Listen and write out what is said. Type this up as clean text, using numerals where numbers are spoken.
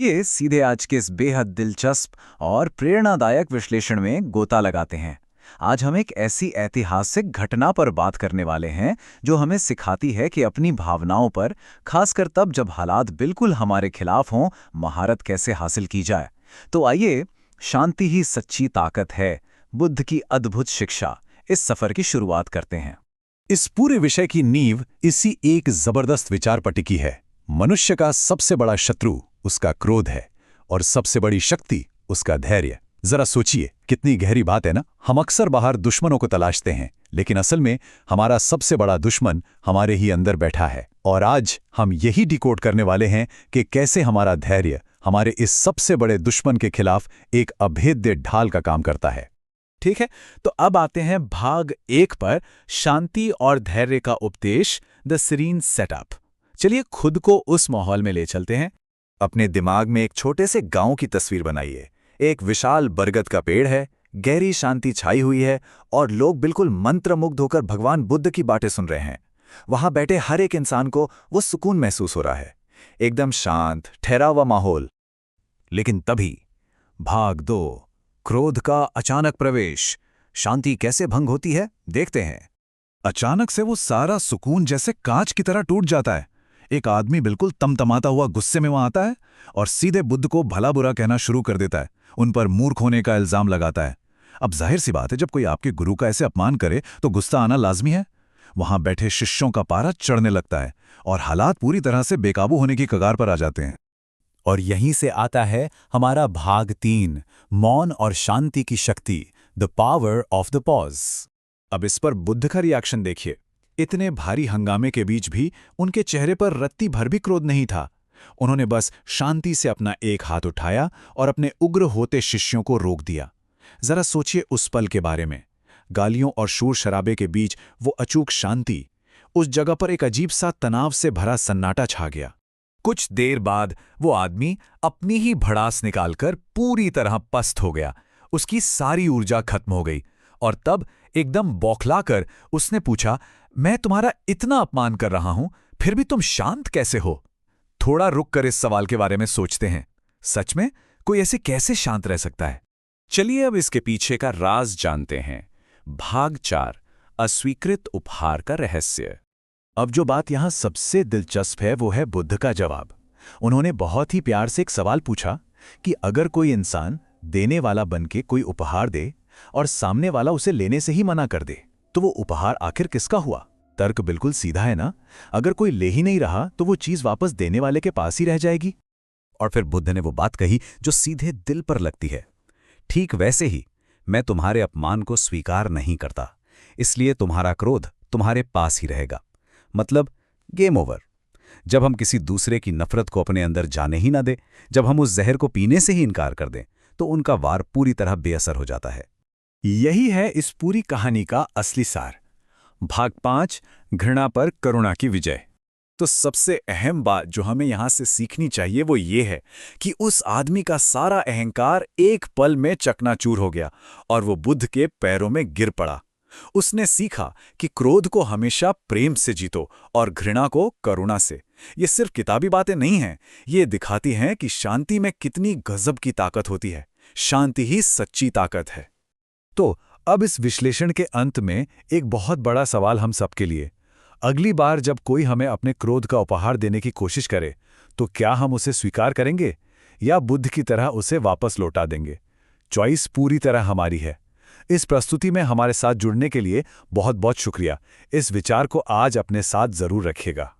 ये सीधे आज के इस बेहद दिलचस्प और प्रेरणादायक विश्लेषण में गोता लगाते हैं। आज हम एक ऐसी ऐतिहासिक घटना पर बात करने वाले हैं जो हमें सिखाती है कि अपनी भावनाओं पर, खासकर तब जब हालात बिल्कुल हमारे खिलाफ हों, महारत कैसे हासिल की जाए। तो आइए, शांति ही सच्ची ताकत है, बुद्ध की अद्भुत शिक्षा, इस सफर की शुरुआत करते हैं। इस पूरे विषय की नींव इसी एक जबरदस्त विचार पर टिकी है। मनुष्य का सबसे बड़ा शत्रु उसका क्रोध है और सबसे बड़ी शक्ति उसका धैर्य। जरा सोचिए, कितनी गहरी बात है ना। हम अक्सर बाहर दुश्मनों को तलाशते हैं, लेकिन असल में हमारा सबसे बड़ा दुश्मन हमारे ही अंदर बैठा है। और आज हम यही डिकोड करने वाले हैं कि कैसे हमारा धैर्य हमारे इस सबसे बड़े दुश्मन के खिलाफ एक अभेद्य ढाल का काम करता है। ठीक है, तो अब आते हैं भाग 1 पर, शांति और धैर्य का उपदेश, द सीरीन सेटअप। चलिए खुद को उस माहौल में ले चलते हैं। अपने दिमाग में एक छोटे से गांव की तस्वीर बनाइए। एक विशाल बरगद का पेड़ है, गहरी शांति छाई हुई है और लोग बिल्कुल मंत्रमुग्ध होकर भगवान बुद्ध की बातें सुन रहे हैं। वहां बैठे हर एक इंसान को वो सुकून महसूस हो रहा है, एकदम शांत ठहरा हुआ माहौल। लेकिन तभी भाग 2, क्रोध का अचानक प्रवेश। शांति कैसे भंग होती है, देखते हैं। अचानक से वो सारा सुकून जैसे कांच की तरह टूट जाता है। एक आदमी बिल्कुल तमतमाता हुआ गुस्से में वहां आता है और सीधे बुद्ध को भला बुरा कहना शुरू कर देता है, उन पर मूर्ख होने का इल्जाम लगाता है। अब जाहिर सी बात है, जब कोई आपके गुरु का ऐसे अपमान करे तो गुस्सा आना लाजमी है। वहां बैठे शिष्यों का पारा चढ़ने लगता है और हालात पूरी तरह से बेकाबू होने की कगार पर आ जाते हैं। और यहीं से आता है हमारा भाग 3, मौन और शांति की शक्ति, the power of the pause. अब इस पर बुद्ध का रिएक्शन देखिए। इतने भारी हंगामे के बीच भी उनके चेहरे पर रत्ती भर भी क्रोध नहीं था। उन्होंने बस शांति से अपना एक हाथ उठाया और अपने उग्र होते शिष्यों को रोक दिया। जरा सोचिए उस पल के बारे में। गालियों और शोर शराबे के बीच वो अचूक शांति। उस जगह पर एक अजीब सा तनाव से भरा सन्नाटा छा गया। कुछ देर बाद वो आदमी अपनी ही भड़ास निकालकर पूरी तरह पस्त हो गया। उसकी सारी ऊर्जा खत्म हो गई और तब एकदम बौखलाकर उसने पूछा, मैं तुम्हारा इतना अपमान कर रहा हूं, फिर भी तुम शांत कैसे हो? थोड़ा रुक कर इस सवाल के बारे में सोचते हैं। सच में कोई ऐसे कैसे शांत रह सकता है? चलिए अब इसके पीछे का राज जानते हैं। भाग 4, अस्वीकृत उपहार का रहस्य। अब जो बात यहां सबसे दिलचस्प है वो है बुद्ध का जवाब। उन्होंने बहुत ही प्यार से एक सवाल पूछा कि अगर कोई इंसान देने वाला बनके कोई उपहार दे और सामने वाला उसे लेने से ही मना कर दे, तो वो उपहार आखिर किसका हुआ? तर्क बिल्कुल सीधा है ना। अगर कोई ले ही नहीं रहा तो वो चीज वापस देने वाले के पास ही रह जाएगी। और फिर बुद्ध ने वो बात कही जो सीधे दिल पर लगती है। ठीक वैसे ही मैं तुम्हारे अपमान को स्वीकार नहीं करता, इसलिए तुम्हारा क्रोध तुम्हारे पास ही रहेगा। मतलब गेम ओवर। जब हम किसी दूसरे की नफरत को अपने अंदर जाने ही ना दें, जब हम उस जहर को पीने से ही इनकार कर दें, तो उनका वार पूरी तरह बेअसर हो जाता है। यही है इस पूरी कहानी का असली सार। भाग 5, घृणा पर करुणा की विजय। तो सबसे अहम बात जो हमें यहां से सीखनी चाहिए वो ये है कि उस आदमी का सारा अहंकार एक पल में चकनाचूर हो गया और वो बुद्ध के पैरों में गिर पड़ा। उसने सीखा कि क्रोध को हमेशा प्रेम से जीतो और घृणा को करुणा से। ये सिर्फ किताबी बातें नहीं हैं, ये दिखाती हैं कि शांति में कितनी गजब की ताकत होती है। शांति ही सच्ची ताकत है। तो अब इस विश्लेषण के अंत में एक बहुत बड़ा सवाल हम सबके लिए। अगली बार जब कोई हमें अपने क्रोध का उपहार देने की कोशिश करे, तो क्या हम उसे स्वीकार करेंगे या बुद्ध की तरह उसे वापस लौटा देंगे? चॉइस पूरी तरह हमारी है। इस प्रस्तुति में हमारे साथ जुड़ने के लिए बहुत बहुत शुक्रिया। इस विचार को आज अपने साथ जरूर रखिएगा।